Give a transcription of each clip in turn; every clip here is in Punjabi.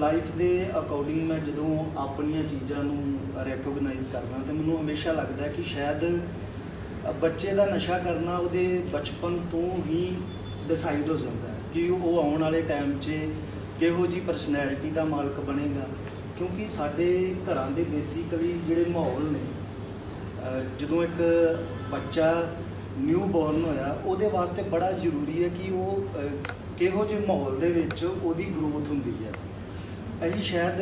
ਲਾਈਫ ਦੇ ਅਕੋਰਡਿੰਗ ਮੈਂ ਜਦੋਂ ਆਪਣੀਆਂ ਚੀਜ਼ਾਂ ਨੂੰ ਰੈਕੋਗਨਾਈਜ਼ ਕਰਦਾ ਤਾਂ ਮੈਨੂੰ ਹਮੇਸ਼ਾ ਲੱਗਦਾ ਕਿ ਸ਼ਾਇਦ ਬੱਚੇ ਦਾ ਨਸ਼ਾ ਕਰਨਾ ਉਹਦੇ ਬਚਪਨ ਤੋਂ ਹੀ ਡਿਸਾਈਡ ਹੋ ਜਾਂਦਾ ਹੈ ਕਿ ਉਹ ਆਉਣ ਵਾਲੇ ਟਾਈਮ 'ਚ ਕਿਹੋ ਜਿਹੀ ਪਰਸਨੈਲਿਟੀ ਦਾ ਮਾਲਕ ਬਣੇਗਾ। ਕਿਉਂਕਿ ਸਾਡੇ ਘਰਾਂ ਦੇ ਬੇਸਿਕਲੀ ਜਿਹੜੇ ਮਾਹੌਲ ਨੇ, ਜਦੋਂ ਇੱਕ ਬੱਚਾ ਨਿਊ ਬੋਰਨ ਹੋਇਆ ਉਹਦੇ ਵਾਸਤੇ ਬੜਾ ਜ਼ਰੂਰੀ ਹੈ ਕਿ ਉਹ ਕਿਹੋ ਜਿਹੇ ਮਾਹੌਲ ਦੇ ਵਿੱਚ ਉਹਦੀ ਗਰੋਥ ਹੁੰਦੀ ਹੈ। ਅਸੀਂ ਸ਼ਾਇਦ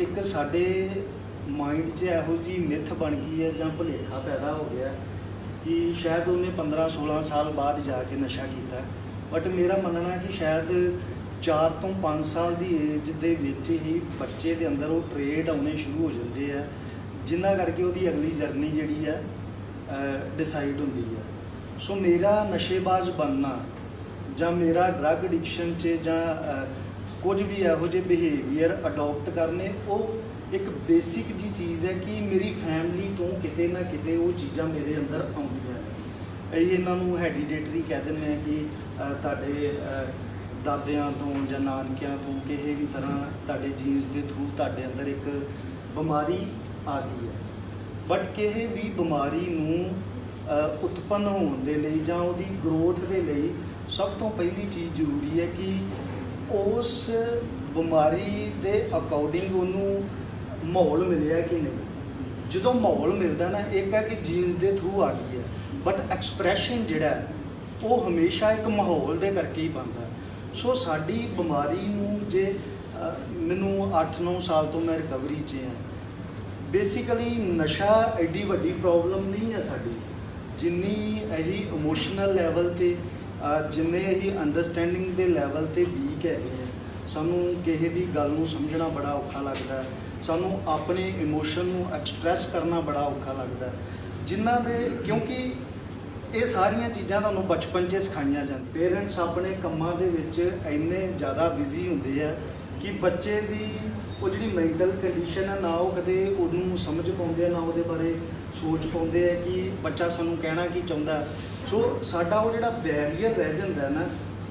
ਇੱਕ ਸਾਡੇ ਮਾਈਂਡ 'ਚ ਇਹੋ ਜਿਹੀ ਮਿੱਥ ਬਣ ਗਈ ਹੈ ਜਾਂ ਭੁਲੇਖਾ ਪੈਦਾ ਹੋ ਗਿਆ ਕਿ ਸ਼ਾਇਦ ਉਹਨੇ 15-16 ਸਾਲ ਬਾਅਦ ਜਾ ਕੇ ਨਸ਼ਾ ਕੀਤਾ, ਬਟ ਮੇਰਾ ਮੰਨਣਾ ਕਿ ਸ਼ਾਇਦ 4 ਤੋਂ 5 ਸਾਲ ਦੀ ਏਜ ਦੇ ਵਿੱਚ ਹੀ ਬੱਚੇ ਦੇ ਅੰਦਰ ਉਹ ਟ੍ਰੇਡ ਆਉਣੇ ਸ਼ੁਰੂ ਹੋ ਜਾਂਦੇ ਆ, ਜਿਨ੍ਹਾਂ ਕਰਕੇ ਉਹਦੀ ਅਗਲੀ ਜਰਨੀ ਜਿਹੜੀ ਹੈ ਡਿਸਾਈਡ ਹੁੰਦੀ ਹੈ। ਸੋ ਮੇਰਾ ਨਸ਼ੇਬਾਜ਼ ਬਣਨਾ ਜਾਂ ਮੇਰਾ ਡਰੱਗ ਐਡਿਕਸ਼ਨ 'ਚ ਜਾਂ ਕੁਝ ਵੀ ਇਹੋ ਜਿਹੇ ਬਿਹੇਵੀਅਰ ਅਡੋਪਟ ਕਰਨੇ, ਉਹ ਇੱਕ ਬੇਸਿਕ ਜੀ ਚੀਜ਼ ਹੈ ਕਿ ਮੇਰੀ ਫੈਮਿਲੀ ਤੋਂ ਕਿਤੇ ਨਾ ਕਿਤੇ ਉਹ ਚੀਜ਼ਾਂ ਮੇਰੇ ਅੰਦਰ ਆਉਂਦੀਆਂ ਨੇ। ਅਸੀਂ ਇਹਨਾਂ ਨੂੰ ਹੈਡੀਡੇਟਰੀ ਕਹਿ ਦਿੰਦੇ ਹਾਂ ਕਿ ਤੁਹਾਡੇ ਦਾਦਿਆਂ ਤੋਂ ਜਾਂ ਨਾਨਕਿਆਂ ਤੋਂ ਕਿਸੇ ਵੀ ਤਰ੍ਹਾਂ ਤੁਹਾਡੇ ਜੀਨਸ ਦੇ ਥਰੂ ਤੁਹਾਡੇ ਅੰਦਰ ਇੱਕ ਬਿਮਾਰੀ ਆ ਗਈ ਹੈ। ਬਟ ਕਿਸੇ ਵੀ ਬਿਮਾਰੀ ਨੂੰ ਉਤਪੰਨ ਹੋਣ ਦੇ ਲਈ ਜਾਂ ਉਹਦੀ ਗਰੋਥ ਦੇ ਲਈ ਸਭ ਤੋਂ ਪਹਿਲੀ ਚੀਜ਼ ਜ਼ਰੂਰੀ ਹੈ ਕਿ ਉਸ ਬਿਮਾਰੀ ਦੇ ਅਕੋਰਡਿੰਗ ਉਹਨੂੰ ਮਾਹੌਲ ਮਿਲਿਆ ਕਿ ਨਹੀਂ। ਜਦੋਂ ਮਾਹੌਲ ਮਿਲਦਾ ਨਾ, ਇੱਕ ਹੈ ਕਿ ਜੀਨਸ ਦੇ ਥਰੂ ਆ ਗਈ ਹੈ, ਬਟ ਐਕਸਪ੍ਰੈਸ਼ਨ ਜਿਹੜਾ ਉਹ ਹਮੇਸ਼ਾ ਇੱਕ ਮਾਹੌਲ ਦੇ ਕਰਕੇ ਹੀ ਬਣਦਾ। ਸੋ ਸਾਡੀ ਬਿਮਾਰੀ ਨੂੰ ਜੇ ਮੈਨੂੰ 8-9 ਸਾਲ ਤੋਂ ਮੈਂ ਰਿਕਵਰੀ 'ਚ ਹਾਂ। ਬੇਸਿਕਲੀ ਨਸ਼ਾ ਐਡੀ ਵੱਡੀ ਪ੍ਰੋਬਲਮ ਨਹੀਂ ਹੈ ਸਾਡੀ, ਜਿੰਨੀ ਅਸੀਂ ਇਮੋਸ਼ਨਲ ਲੈਵਲ 'ਤੇ ਜਿੰਨੇ ਅਸੀਂ ਅੰਡਰਸਟੈਂਡਿੰਗ ਦੇ ਲੈਵਲ 'ਤੇ ਵੀਕ ਹੈਗੇ ਹਾਂ। ਸਾਨੂੰ ਕਿਸੇ ਦੀ ਗੱਲ ਨੂੰ ਸਮਝਣਾ ਬੜਾ ਔਖਾ ਲੱਗਦਾ, ਸਾਨੂੰ ਆਪਣੇ ਇਮੋਸ਼ਨ ਨੂੰ ਐਕਸਪ੍ਰੈਸ ਕਰਨਾ ਬੜਾ ਔਖਾ ਲੱਗਦਾ, ਜਿਨ੍ਹਾਂ ਦੇ ਕਿਉਂਕਿ ਇਹ ਸਾਰੀਆਂ ਚੀਜ਼ਾਂ ਤੁਹਾਨੂੰ ਬਚਪਨ 'ਚ ਸਿਖਾਈਆਂ ਜਾਂਦੀਆਂ। ਪੇਰੈਂਟਸ ਆਪਣੇ ਕੰਮਾਂ ਦੇ ਵਿੱਚ ਇੰਨੇ ਜ਼ਿਆਦਾ ਬਿਜ਼ੀ ਹੁੰਦੇ ਆ ਕਿ ਬੱਚੇ ਦੀ ਉਹ ਜਿਹੜੀ ਮੈਂਟਲ ਕੰਡੀਸ਼ਨ ਹੈ ਨਾ, ਉਹ ਕਦੇ ਉਹਨੂੰ ਸਮਝ ਪਾਉਂਦੇ ਆ, ਨਾ ਉਹਦੇ ਬਾਰੇ ਸੋਚ ਪਾਉਂਦੇ ਆ ਕਿ ਬੱਚਾ ਸਾਨੂੰ ਕਹਿਣਾ ਕੀ ਚਾਹੁੰਦਾ। ਸੋ ਸਾਡਾ ਉਹ ਜਿਹੜਾ ਬੈਰੀਅਰ ਰਹਿ ਜਾਂਦਾ ਨਾ,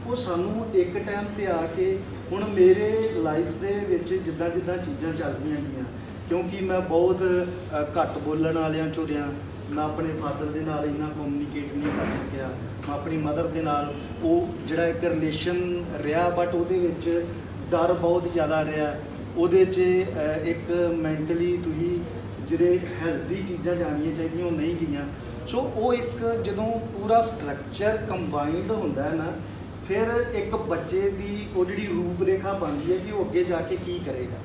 ਉਹ ਸਾਨੂੰ ਇੱਕ ਟਾਈਮ 'ਤੇ ਆ ਕੇ, ਹੁਣ ਮੇਰੇ ਲਾਈਫ ਦੇ ਵਿੱਚ ਜਿੱਦਾਂ ਜਿੱਦਾਂ ਚੀਜ਼ਾਂ ਚੱਲਦੀਆਂ ਗਈਆਂ, ਕਿਉਂਕਿ ਮੈਂ ਬਹੁਤ ਘੱਟ ਬੋਲਣ ਵਾਲਿਆਂ 'ਚੋਂ ਰਿਹਾ, ਮੈਂ ਆਪਣੇ ਫਾਦਰ ਦੇ ਨਾਲ ਇੰਨਾ ਕਮਿਊਨੀਕੇਟ ਨਹੀਂ ਕਰ ਸਕਿਆ, ਮੈਂ ਆਪਣੀ ਮਦਰ ਦੇ ਨਾਲ ਉਹ ਜਿਹੜਾ ਇੱਕ ਰਿਲੇਸ਼ਨ ਰਿਹਾ, ਬਟ ਉਹਦੇ ਵਿੱਚ ਡਰ ਬਹੁਤ ਜ਼ਿਆਦਾ ਰਿਹਾ। ਉਹਦੇ 'ਚ ਇੱਕ ਮੈਂਟਲੀ ਤੁਸੀਂ ਜਿਹੜੇ ਹੈਲਦੀ ਚੀਜ਼ਾਂ ਜਾਣੀਆਂ ਚਾਹੀਦੀਆਂ ਉਹ ਨਹੀਂ ਗਈਆਂ। ਸੋ ਉਹ ਇੱਕ ਜਦੋਂ ਪੂਰਾ ਸਟਰਕਚਰ ਕੰਬਾਈਨਡ ਹੁੰਦਾ ਹੈ ਨਾ, ਫਿਰ ਇੱਕ ਬੱਚੇ ਦੀ ਉਹ ਜਿਹੜੀ ਰੂਪ ਰੇਖਾ ਬਣਦੀ ਹੈ ਕਿ ਉਹ ਅੱਗੇ ਜਾ ਕੇ ਕੀ ਕਰੇਗਾ।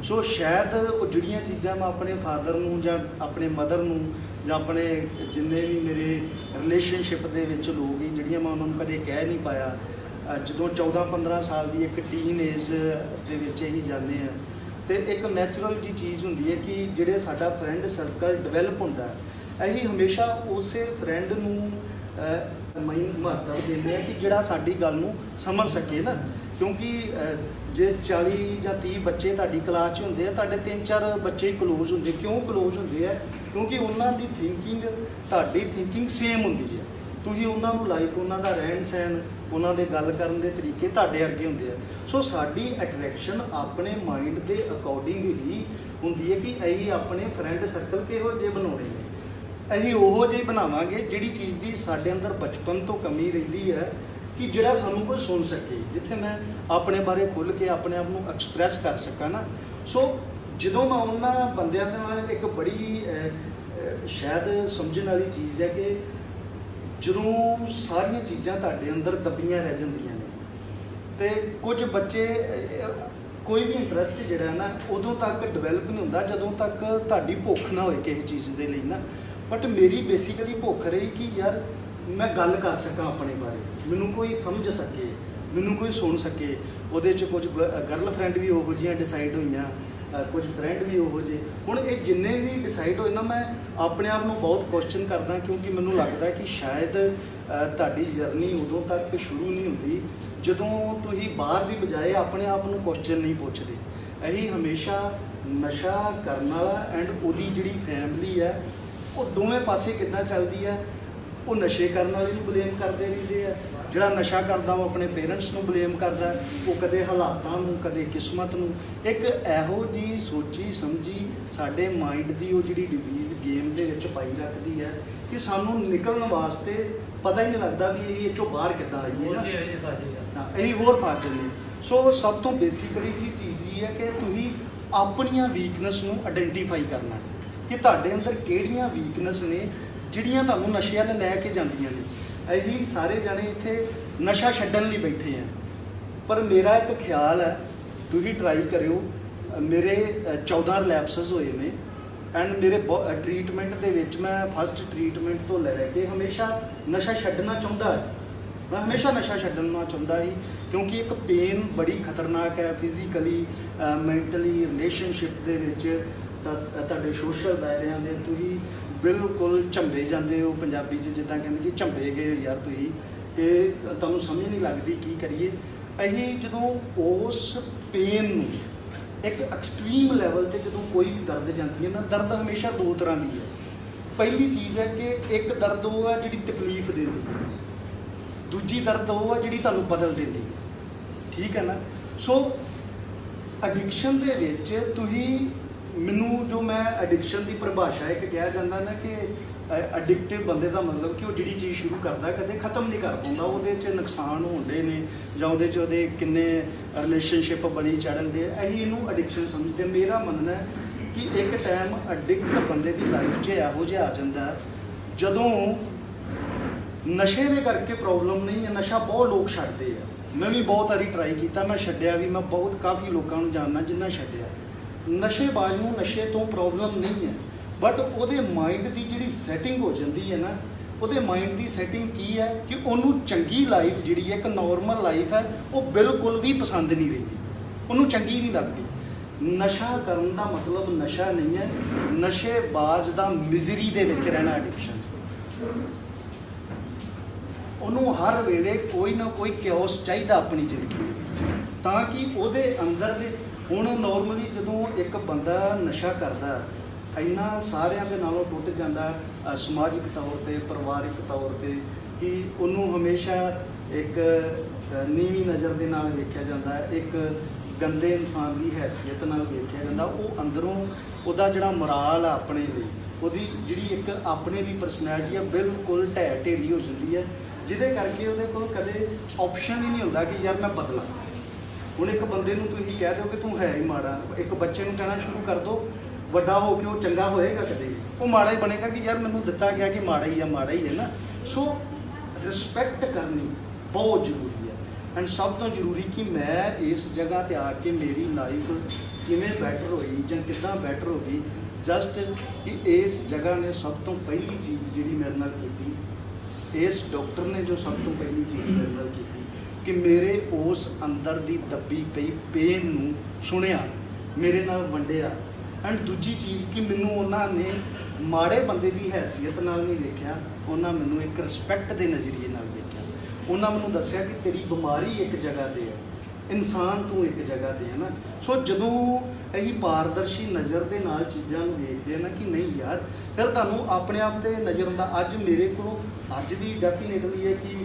ਸੋ ਸ਼ਾਇਦ ਉਹ ਜਿਹੜੀਆਂ ਚੀਜ਼ਾਂ ਮੈਂ ਆਪਣੇ ਫਾਦਰ ਨੂੰ ਜਾਂ ਆਪਣੇ ਮਦਰ ਨੂੰ ਜਾਂ ਆਪਣੇ ਜਿੰਨੇ ਵੀ ਮੇਰੇ ਰਿਲੇਸ਼ਨਸ਼ਿਪ ਦੇ ਵਿੱਚ ਲੋਕ ਹੀ, ਜਿਹੜੀਆਂ ਮੈਂ ਉਹਨਾਂ ਨੂੰ ਕਦੇ ਕਹਿ ਨਹੀਂ ਪਾਇਆ, ਜਦੋਂ 14-15 ਸਾਲ ਦੀ ਇੱਕ ਟੀਨ ਏਜ ਦੇ ਵਿੱਚ ਹੀ ਜਾਂਦੇ ਆ, ਅਤੇ ਇੱਕ ਨੈਚੁਰਲ ਜੀ ਚੀਜ਼ ਹੁੰਦੀ ਹੈ ਕਿ ਜਿਹੜੇ ਸਾਡਾ ਫਰੈਂਡ ਸਰਕਲ ਡਿਵੈਲਪ ਹੁੰਦਾ, ਅਸੀਂ ਹਮੇਸ਼ਾ ਉਸੇ ਫਰੈਂਡ ਨੂੰ ਮਹੱਤਵ ਦਿੰਦੇ ਆ ਕਿ ਜਿਹੜਾ ਸਾਡੀ ਗੱਲ ਨੂੰ ਸਮਝ ਸਕੇ ਨਾ। ਕਿਉਂਕਿ ਜੇ 40 ਜਾਂ 30 ਬੱਚੇ ਤੁਹਾਡੀ ਕਲਾਸ 'ਚ ਹੁੰਦੇ ਆ, ਤੁਹਾਡੇ 3-4 ਬੱਚੇ ਹੀ ਕਲੋਜ਼ ਹੁੰਦੇ। ਕਿਉਂ ਕਲੋਜ਼ ਹੁੰਦੇ ਆ? ਕਿਉਂਕਿ ਉਹਨਾਂ ਦੀ ਥਿੰਕਿੰਗ ਤੁਹਾਡੀ ਥਿੰਕਿੰਗ ਸੇਮ ਹੁੰਦੀ ਹੈ। ਤੁਸੀਂ ਉਹਨਾਂ ਨੂੰ ਲਾਈਕ, ਉਹਨਾਂ ਦਾ ਰਹਿਣ ਸਹਿਣ, ਉਹਨਾਂ ਦੇ ਗੱਲ ਕਰਨ ਦੇ ਤਰੀਕੇ ਤੁਹਾਡੇ ਵਰਗੇ ਹੁੰਦੇ ਆ। ਸੋ ਸਾਡੀ ਅਟਰੈਕਸ਼ਨ ਆਪਣੇ ਮਾਈਂਡ ਦੇ ਅਕੋਰਡਿੰਗ ਹੀ ਹੁੰਦੀ ਹੈ ਕਿ ਅਸੀਂ ਆਪਣੇ ਫਰੈਂਡ ਸਰਕਲ ਕਿਹੋ ਜਿਹੇ ਬਣਾਉਣੇ ਨੇ। ਅਸੀਂ ਉਹੋ ਜਿਹੇ ਬਣਾਵਾਂਗੇ ਜਿਹੜੀ ਚੀਜ਼ ਦੀ ਸਾਡੇ ਅੰਦਰ ਬਚਪਨ ਤੋਂ ਕਮੀ ਰਹਿੰਦੀ ਹੈ ਕਿ ਜਿਹੜਾ ਸਾਨੂੰ ਕੋਈ ਸੁਣ ਸਕੇ, ਜਿੱਥੇ ਮੈਂ ਆਪਣੇ ਬਾਰੇ ਖੁੱਲ੍ਹ ਕੇ ਆਪਣੇ ਆਪ ਨੂੰ ਐਕਸਪ੍ਰੈਸ ਕਰ ਸਕਾਂ ਨਾ। ਸੋ ਜਦੋਂ ਮੈਂ ਉਹਨਾਂ ਬੰਦਿਆਂ ਦੇ ਨਾਲ, ਇੱਕ ਬੜੀ ਸ਼ਾਇਦ ਸਮਝਣ ਵਾਲੀ ਚੀਜ਼ ਹੈ ਕਿ ਜਦੋਂ ਸਾਰੀਆਂ ਚੀਜ਼ਾਂ ਤੁਹਾਡੇ ਅੰਦਰ ਦੱਬੀਆਂ ਰਹਿ ਜਾਂਦੀਆਂ ਨੇ, ਅਤੇ ਕੁਝ ਬੱਚੇ ਕੋਈ ਵੀ ਇੰਟਰਸਟ ਜਿਹੜਾ ਨਾ ਉਦੋਂ ਤੱਕ ਡਿਵੈਲਪ ਨਹੀਂ ਹੁੰਦਾ ਜਦੋਂ ਤੱਕ ਤੁਹਾਡੀ ਭੁੱਖ ਨਾ ਹੋਏ ਕਿਸੇ ਚੀਜ਼ ਦੇ ਲਈ ਨਾ। ਬਟ ਮੇਰੀ ਬੇਸਿਕਲੀ ਭੁੱਖ ਰਹੀ ਕਿ ਯਾਰ ਮੈਂ ਗੱਲ ਕਰ ਸਕਾਂ ਆਪਣੇ ਬਾਰੇ, ਮੈਨੂੰ ਕੋਈ ਸਮਝ ਸਕੇ, ਮੈਨੂੰ ਕੋਈ ਸੁਣ ਸਕੇ। ਉਹਦੇ 'ਚ ਕੁਝ ਗਰਲ ਫਰੈਂਡ ਵੀ ਉਹੋ ਜਿਹੀਆਂ ਡਿਸਾਈਡ ਹੋਈਆਂ, ਕੁਝ ਫਰੈਂਡ ਵੀ ਉਹੋ ਜਿਹੇ। ਹੁਣ ਇਹ ਜਿੰਨੇ ਵੀ ਡਿਸਾਈਡ ਹੋਏ ਨਾ, ਮੈਂ ਆਪਣੇ ਆਪ ਨੂੰ ਬਹੁਤ ਕੁਐਸਚਨ ਕਰਦਾ, ਕਿਉਂਕਿ ਮੈਨੂੰ ਲੱਗਦਾ ਕਿ ਸ਼ਾਇਦ ਤੁਹਾਡੀ ਜਰਨੀ ਉਦੋਂ ਤੱਕ ਸ਼ੁਰੂ ਨਹੀਂ ਹੁੰਦੀ ਜਦੋਂ ਤੁਸੀਂ ਬਾਹਰ ਦੀ ਬਜਾਏ ਆਪਣੇ ਆਪ ਨੂੰ ਕੁਐਸਚਨ ਨਹੀਂ ਪੁੱਛਦੇ। ਅਸੀਂ ਹਮੇਸ਼ਾ ਨਸ਼ਾ ਕਰਨ ਵਾਲਾ ਐਂਡ ਉਹਦੀ ਜਿਹੜੀ ਫੈਮਿਲੀ ਹੈ, ਉਹ ਦੋਵੇਂ ਪਾਸੇ ਕਿੱਦਾਂ ਚੱਲਦੀ ਹੈ, ਉਹ ਨਸ਼ੇ ਕਰਨ ਵਾਲੇ ਨੂੰ ਬਲੇਮ ਕਰਦੇ ਰਹਿੰਦੇ ਆ, ਜਿਹੜਾ ਨਸ਼ਾ ਕਰਦਾ ਉਹ ਆਪਣੇ ਪੇਰੈਂਟਸ ਨੂੰ ਬਲੇਮ ਕਰਦਾ, ਉਹ ਕਦੇ ਹਾਲਾਤਾਂ ਨੂੰ, ਕਦੇ ਕਿਸਮਤ ਨੂੰ। ਇੱਕ ਇਹੋ ਜਿਹੀ ਸੋਚੀ ਸਮਝੀ ਸਾਡੇ ਮਾਈਂਡ ਦੀ ਉਹ ਜਿਹੜੀ ਡਿਜ਼ੀਜ਼ ਗੇਮ ਦੇ ਵਿੱਚ ਪਾਈ ਰੱਖਦੀ ਹੈ ਕਿ ਸਾਨੂੰ ਨਿਕਲਣ ਵਾਸਤੇ ਪਤਾ ਹੀ ਨਹੀਂ ਲੱਗਦਾ ਵੀ ਇਹ ਚੋਂ ਬਾਹਰ ਕਿੱਦਾਂ ਆਈਏ ਨਾ, ਅਸੀਂ ਹੋਰ ਫਸ ਜਾਂਦੇ। ਸੋ ਸਭ ਤੋਂ ਬੇਸਿਕਲੀ ਜੀ ਚੀਜ਼ ਇਹ ਹੈ ਕਿ ਤੁਸੀਂ ਆਪਣੀਆਂ ਵੀਕਨੈਸ ਨੂੰ ਆਇਡੈਂਟੀਫਾਈ ਕਰਨਾ ਕਿ ਤੁਹਾਡੇ ਅੰਦਰ ਕਿਹੜੀਆਂ ਵੀਕਨੈਸ ਨੇ ਜਿਹੜੀਆਂ ਤੁਹਾਨੂੰ ਨਸ਼ੇ ਵੱਲ ਲੈ ਕੇ ਜਾਂਦੀਆਂ ਨੇ। ਅਸੀਂ ਸਾਰੇ ਜਾਣੇ ਇੱਥੇ ਨਸ਼ਾ ਛੱਡਣ ਲਈ ਬੈਠੇ ਆ, ਪਰ ਮੇਰਾ ਇੱਕ ਖਿਆਲ ਹੈ, ਤੁਸੀਂ ਟਰਾਈ ਕਰਿਓ। ਮੇਰੇ 14 ਰਿਲੈਪਸਸ ਹੋਏ ਨੇ ਐਂਡ ਮੇਰੇ ਟ੍ਰੀਟਮੈਂਟ ਦੇ ਵਿੱਚ ਮੈਂ ਫਸਟ ਟ੍ਰੀਟਮੈਂਟ ਤੋਂ ਲੈ ਕੇ ਹਮੇਸ਼ਾ ਨਸ਼ਾ ਛੱਡਣਾ ਚਾਹੁੰਦਾ ਹੈ। ਮੈਂ ਹਮੇਸ਼ਾ ਨਸ਼ਾ ਛੱਡਣਾ ਚਾਹੁੰਦਾ ਸੀ ਕਿਉਂਕਿ ਇੱਕ ਪੇਨ ਬੜੀ ਖਤਰਨਾਕ ਹੈ ਫਿਜ਼ੀਕਲੀ, ਮੈਂਟਲੀ, ਰਿਲੇਸ਼ਨਸ਼ਿਪ ਦੇ ਵਿੱਚ ਤੁਹਾਡੇ ਸੋਸ਼ਲ ਦਾਇਰਿਆਂ ਦੇ ਤੁਸੀਂ ਬਿਲਕੁਲ ਝੰਬੇ ਜਾਂਦੇ ਹੋ। ਪੰਜਾਬੀ 'ਚ ਜਿੱਦਾਂ ਕਹਿੰਦੇ ਕਿ ਝੰਬੇ ਗਏ ਯਾਰ ਤੁਸੀਂ, ਕਿ ਤੁਹਾਨੂੰ ਸਮਝ ਨਹੀਂ ਲੱਗਦੀ ਕੀ ਕਰੀਏ। ਅਸੀਂ ਜਦੋਂ ਉਸ ਪੇਨ ਨੂੰ ਇੱਕ ਐਕਸਟ੍ਰੀਮ ਲੈਵਲ 'ਤੇ ਜਦੋਂ ਕੋਈ ਵੀ ਦਰਦ ਜਾਂਦੀ ਹੈ ਨਾ, ਦਰਦ ਹਮੇਸ਼ਾ ਦੋ ਤਰ੍ਹਾਂ ਦੀ ਹੈ। ਪਹਿਲੀ ਚੀਜ਼ ਹੈ ਕਿ ਇੱਕ ਦਰਦ ਉਹ ਹੈ ਜਿਹੜੀ ਤਕਲੀਫ ਦਿੰਦੀ, ਦੂਜੀ ਦਰਦ ਉਹ ਹੈ ਜਿਹੜੀ ਤੁਹਾਨੂੰ ਬਦਲ ਦਿੰਦੀ, ਠੀਕ ਹੈ ਨਾ। ਸੋ ਐਡਿਕਸ਼ਨ ਦੇ ਵਿੱਚ ਤੁਸੀਂ ਮੈਨੂੰ ਜੋ ਮੈਂ ਐਡਿਕਸ਼ਨ ਦੀ ਪਰਿਭਾਸ਼ਾ ਇੱਕ ਕਿਹਾ ਜਾਂਦਾ ਨਾ ਕਿ ਐਡਿਕਟਿਵ ਬੰਦੇ ਦਾ ਮਤਲਬ ਕਿ ਉਹ ਜਿਹੜੀ ਚੀਜ਼ ਸ਼ੁਰੂ ਕਰਦਾ ਕਦੇ ਖਤਮ ਨਹੀਂ ਕਰ ਪਾਉਂਦਾ, ਉਹਦੇ 'ਚ ਨੁਕਸਾਨ ਹੁੰਦੇ ਨੇ ਜਾਂ ਉਹਦੇ 'ਚ ਉਹਦੇ ਕਿੰਨੇ ਰਿਲੇਸ਼ਨਸ਼ਿਪ ਬਣੀ ਚੜ੍ਹਨ ਦੇ, ਅਸੀਂ ਇਹਨੂੰ ਐਡਿਕਸ਼ਨ ਸਮਝਦੇ। ਮੇਰਾ ਮੰਨਣਾ ਹੈ ਕਿ ਇੱਕ ਟਾਈਮ ਐਡਿਕਟ ਬੰਦੇ ਦੀ ਲਾਈਫ 'ਚ ਇਹੋ ਜਿਹਾ ਆ ਜਾਂਦਾ ਜਦੋਂ ਨਸ਼ੇ ਦੇ ਕਰਕੇ ਪ੍ਰੋਬਲਮ ਨਹੀਂ ਹੈ। ਨਸ਼ਾ ਬਹੁਤ ਲੋਕ ਛੱਡਦੇ ਆ, ਮੈਂ ਵੀ ਬਹੁਤ ਵਾਰੀ ਟਰਾਈ ਕੀਤਾ, ਮੈਂ ਛੱਡਿਆ ਵੀ, ਮੈਂ ਬਹੁਤ ਕਾਫੀ ਲੋਕਾਂ ਨੂੰ ਜਾਣਦਾ ਜਿਨ੍ਹਾਂ ਛੱਡਿਆ। ਨਸ਼ੇਬਾਜ਼ ਨੂੰ ਨਸ਼ੇ ਤੋਂ ਪ੍ਰੋਬਲਮ ਨਹੀਂ ਹੈ, ਬਟ ਉਹਦੇ ਮਾਈਂਡ ਦੀ ਜਿਹੜੀ ਸੈਟਿੰਗ ਹੋ ਜਾਂਦੀ ਹੈ ਨਾ, ਉਹਦੇ ਮਾਈਂਡ ਦੀ ਸੈਟਿੰਗ ਕੀ ਹੈ ਕਿ ਉਹਨੂੰ ਚੰਗੀ ਲਾਈਫ ਜਿਹੜੀ ਹੈ, ਇੱਕ ਨੋਰਮਲ ਲਾਈਫ ਹੈ, ਉਹ ਬਿਲਕੁਲ ਵੀ ਪਸੰਦ ਨਹੀਂ ਰਹਿੰਦੀ, ਉਹਨੂੰ ਚੰਗੀ ਨਹੀਂ ਲੱਗਦੀ। ਨਸ਼ਾ ਕਰਨ ਦਾ ਮਤਲਬ ਨਸ਼ਾ ਨਹੀਂ ਹੈ, ਨਸ਼ੇਬਾਜ਼ ਦਾ ਮਿਜ਼ਰੀ ਦੇ ਵਿੱਚ ਰਹਿਣਾ ਐਡਿਕਸ਼ਨ। ਉਹਨੂੰ ਹਰ ਵੇਲੇ ਕੋਈ ਨਾ ਕੋਈ ਕਿਓਸ ਚਾਹੀਦਾ ਆਪਣੀ ਜ਼ਿੰਦਗੀ ਵਿੱਚ, ਤਾਂ ਕਿ ਉਹਦੇ ਅੰਦਰ ਦੇ ਹੁਣ ਨੋਰਮਲੀ ਜਦੋਂ ਇੱਕ ਬੰਦਾ ਨਸ਼ਾ ਕਰਦਾ ਇੰਨਾ ਸਾਰਿਆਂ ਦੇ ਨਾਲੋਂ ਟੁੱਟ ਜਾਂਦਾ ਸਮਾਜਿਕ ਤੌਰ 'ਤੇ, ਪਰਿਵਾਰਿਕ ਤੌਰ 'ਤੇ, ਕਿ ਉਹਨੂੰ ਹਮੇਸ਼ਾ ਇੱਕ ਨੀਵੀਂ ਨਜ਼ਰ ਦੇ ਨਾਲ ਵੇਖਿਆ ਜਾਂਦਾ ਹੈ, ਇੱਕ ਗੰਦੇ ਇਨਸਾਨ ਦੀ ਹੈਸੀਅਤ ਨਾਲ ਵੇਖਿਆ ਜਾਂਦਾ। ਉਹ ਅੰਦਰੋਂ ਉਹਦਾ ਜਿਹੜਾ ਮੋਰਾਲ ਆ ਆਪਣੇ ਲਈ, ਉਹਦੀ ਜਿਹੜੀ ਇੱਕ ਆਪਣੇ ਲਈ ਪਰਸਨੈਲਿਟੀ ਆ ਬਿਲਕੁਲ ਢਹਿ ਢੇਰੀ ਹੋ ਜਾਂਦੀ ਹੈ, ਜਿਹਦੇ ਕਰਕੇ ਉਹਦੇ ਕੋਲ ਕਦੇ ਆਪਸ਼ਨ ਹੀ ਨਹੀਂ ਹੁੰਦਾ ਕਿ ਯਾਰ ਮੈਂ ਬਦਲਾਂ। ਹੁਣ ਇੱਕ ਬੰਦੇ ਨੂੰ ਤੁਸੀਂ ਕਹਿ ਦਿਓ ਕਿ ਤੂੰ ਹੈ ਹੀ ਮਾੜਾ, ਇੱਕ ਬੱਚੇ ਨੂੰ ਕਹਿਣਾ ਸ਼ੁਰੂ ਕਰ ਦਿਓ, ਵੱਡਾ ਹੋ ਕੇ ਉਹ ਚੰਗਾ ਹੋਏਗਾ ਕਦੇ? ਉਹ ਮਾੜਾ ਹੀ ਬਣੇਗਾ ਕਿ ਯਾਰ ਮੈਨੂੰ ਦਿੱਤਾ ਗਿਆ ਕਿ ਮਾੜਾ ਹੀ ਹੈ ਨਾ। ਸੋ ਰਿਸਪੈਕਟ ਕਰਨੀ ਬਹੁਤ ਜ਼ਰੂਰੀ ਹੈ। ਐਂਡ ਸਭ ਤੋਂ ਜ਼ਰੂਰੀ ਕਿ ਮੈਂ ਇਸ ਜਗ੍ਹਾ 'ਤੇ ਆ ਕੇ ਮੇਰੀ ਲਾਈਫ ਕਿਵੇਂ ਬੈਟਰ ਹੋਈ ਜਾਂ ਕਿੱਦਾਂ ਬੈਟਰ ਹੋ ਗਈ, ਜਸਟ ਕਿ ਇਸ ਜਗ੍ਹਾ ਨੇ ਸਭ ਤੋਂ ਪਹਿਲੀ ਚੀਜ਼ ਜਿਹੜੀ ਮੇਰੇ ਨਾਲ ਕੀਤੀ, ਇਸ ਡਾਕਟਰ ਨੇ ਜੋ ਸਭ ਤੋਂ ਪਹਿਲੀ ਚੀਜ਼ ਮੇਰੇ ਨਾਲ ਕੀਤੀ ਕਿ ਮੇਰੇ ਉਸ ਅੰਦਰ ਦੀ ਦੱਬੀ ਪਈ ਪੇਨ ਨੂੰ ਸੁਣਿਆ, ਮੇਰੇ ਨਾਲ ਵੰਡਿਆ। ਐਂਡ ਦੂਜੀ ਚੀਜ਼ ਕਿ ਮੈਨੂੰ ਉਹਨਾਂ ਨੇ ਮਾੜੇ ਬੰਦੇ ਦੀ ਹੈਸੀਅਤ ਨਾਲ ਨਹੀਂ ਵੇਖਿਆ, ਉਹਨਾਂ ਮੈਨੂੰ ਇੱਕ ਰਿਸਪੈਕਟ ਦੇ ਨਜ਼ਰੀਏ ਨਾਲ ਵੇਖਿਆ। ਉਹਨਾਂ ਮੈਨੂੰ ਦੱਸਿਆ ਕਿ ਤੇਰੀ ਬਿਮਾਰੀ ਇੱਕ ਜਗ੍ਹਾ 'ਤੇ ਹੈ, ਇਨਸਾਨ ਤੂੰ ਇੱਕ ਜਗ੍ਹਾ 'ਤੇ ਹੈ ਨਾ। ਸੋ ਜਦੋਂ ਅਸੀਂ ਪਾਰਦਰਸ਼ੀ ਨਜ਼ਰ ਦੇ ਨਾਲ ਚੀਜ਼ਾਂ ਨੂੰ ਵੇਖਦੇ ਹਾਂ ਨਾ ਕਿ ਨਹੀਂ ਯਾਰ, ਫਿਰ ਤੁਹਾਨੂੰ ਆਪਣੇ ਆਪ 'ਤੇ ਨਜ਼ਰ ਆਉਂਦਾ। ਅੱਜ ਮੇਰੇ ਕੋਲੋਂ ਅੱਜ ਵੀ ਡੈਫੀਨੇਟਲੀ ਹੈ ਕਿ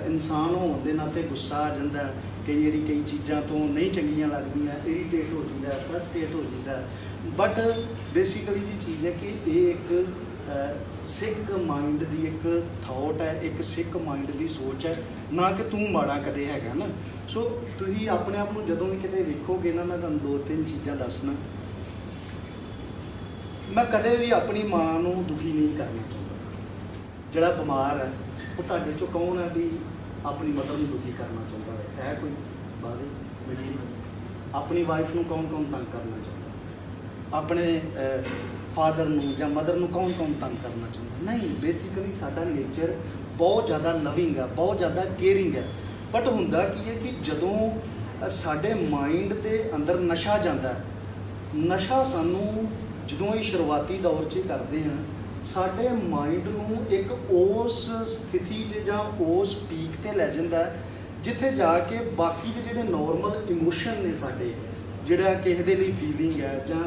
ਇਨਸਾਨ ਹੋਣ ਦੇ ਨਾਤੇ ਗੁੱਸਾ ਆ ਜਾਂਦਾ, ਕਈ ਵਾਰੀ ਕਈ ਚੀਜ਼ਾਂ ਤੋਂ ਨਹੀਂ ਚੰਗੀਆਂ ਲੱਗਦੀਆਂ, ਇਰੀਟੇਟ ਹੋ ਜਾਂਦਾ, ਫਰਸਟ੍ਰੇਟ ਹੋ ਜਾਂਦਾ। ਬਟ ਬੇਸਿਕਲੀ ਜੀ ਚੀਜ਼ ਹੈ ਕਿ ਇਹ ਇੱਕ ਸਿੱਖ ਮਾਈਂਡ ਦੀ ਇੱਕ ਥਾਟ ਹੈ, ਇੱਕ ਸਿੱਖ ਮਾਈਂਡ ਦੀ ਸੋਚ ਹੈ, ਨਾ ਕਿ ਤੂੰ ਮਾੜਾ ਕਦੇ ਹੈਗਾ ਨਾ। ਸੋ ਤੁਸੀਂ ਆਪਣੇ ਆਪ ਨੂੰ ਜਦੋਂ ਵੀ ਕਿਤੇ ਵੇਖੋਗੇ ਨਾ, ਮੈਂ ਤੁਹਾਨੂੰ 2-3 ਚੀਜ਼ਾਂ ਦੱਸਣਾ। ਮੈਂ ਕਦੇ ਵੀ ਆਪਣੀ ਮਾਂ ਨੂੰ ਦੁਖੀ ਨਹੀਂ ਕਰਨਾ ਚਾਹੁੰਦਾ। ਜਿਹੜਾ ਬਿਮਾਰ ਹੈ ਉਹ ਤੁਹਾਡੇ 'ਚੋਂ ਕੌਣ ਹੈ ਵੀ ਆਪਣੀ ਮਦਰ ਨੂੰ ਦੁਖੀ ਕਰਨਾ ਚਾਹੁੰਦਾ ਹੈ? ਕੋਈ ਬਾਰੇ ਮਿਲੀ? ਆਪਣੀ ਵਾਈਫ ਨੂੰ ਕੌਣ ਤੰਗ ਕਰਨਾ ਚਾਹੁੰਦਾ? ਆਪਣੇ ਫਾਦਰ ਨੂੰ ਜਾਂ ਮਦਰ ਨੂੰ ਕੌਣ ਤੰਗ ਕਰਨਾ ਚਾਹੁੰਦਾ? ਨਹੀਂ, ਬੇਸਿਕਲੀ ਸਾਡਾ ਨੇਚਰ ਬਹੁਤ ਜ਼ਿਆਦਾ ਲਵਿੰਗ ਹੈ, ਬਹੁਤ ਜ਼ਿਆਦਾ ਕੇਅਰਿੰਗ ਹੈ। ਬਟ ਹੁੰਦਾ ਕੀ ਹੈ ਕਿ ਜਦੋਂ ਸਾਡੇ ਮਾਈਂਡ ਦੇ ਅੰਦਰ ਨਸ਼ਾ ਜਾਂਦਾ, ਨਸ਼ਾ ਸਾਨੂੰ ਜਦੋਂ ਇਹ ਸ਼ੁਰੂਆਤੀ ਦੌਰ 'ਚ ਕਰਦੇ ਹਾਂ, ਸਾਡੇ ਮਾਈਂਡ ਨੂੰ ਇੱਕ ਉਸ ਸਥਿਤੀ 'ਚ ਜਾਂ ਉਸ ਪੀਕ 'ਤੇ ਲੈ ਜਾਂਦਾ ਜਿੱਥੇ ਜਾ ਕੇ ਬਾਕੀ ਦੇ ਜਿਹੜੇ ਨੋਰਮਲ ਇਮੋਸ਼ਨ ਨੇ ਸਾਡੇ, ਜਿਹੜਾ ਕਿਸੇ ਦੇ ਲਈ ਫੀਲਿੰਗ ਹੈ ਜਾਂ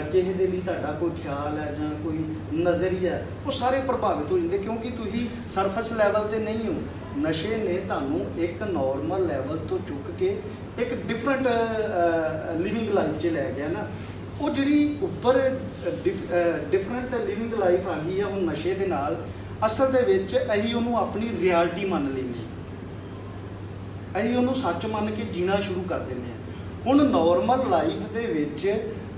ਕਿਸੇ ਦੇ ਲਈ ਤੁਹਾਡਾ ਕੋਈ ਖਿਆਲ ਹੈ ਜਾਂ ਕੋਈ ਨਜ਼ਰੀਆ, ਉਹ ਸਾਰੇ ਪ੍ਰਭਾਵਿਤ ਹੋ ਜਾਂਦੇ, ਕਿਉਂਕਿ ਤੁਸੀਂ ਸਰਫੇਸ ਲੈਵਲ 'ਤੇ ਨਹੀਂ ਹੋ। ਨਸ਼ੇ ਨੇ ਤੁਹਾਨੂੰ ਇੱਕ ਨਾਰਮਲ ਲੈਵਲ ਤੋਂ ਚੁੱਕ ਕੇ ਇੱਕ ਡਿਫਰੈਂਟ ਲਿਵਿੰਗ ਲਾਈਫ 'ਚ ਲੈ ਗਿਆ ਨਾ। ਉਹ ਜਿਹੜੀ ਉੱਪਰ ਡਿਫਰੈਂਟ ਲਿਵਿੰਗ ਲਾਈਫ ਆ ਗਈ ਆ ਹੁਣ ਨਸ਼ੇ ਦੇ ਨਾਲ, ਅਸਲ ਦੇ ਵਿੱਚ ਅਸੀਂ ਉਹਨੂੰ ਆਪਣੀ ਰਿਐਲਿਟੀ ਮੰਨ ਲੈਂਦੇ ਹਾਂ, ਅਸੀਂ ਉਹਨੂੰ ਸੱਚ ਮੰਨ ਕੇ ਜੀਣਾ ਸ਼ੁਰੂ ਕਰ ਦਿੰਦੇ ਹਾਂ। ਹੁਣ ਨਾਰਮਲ ਲਾਈਫ ਦੇ ਵਿੱਚ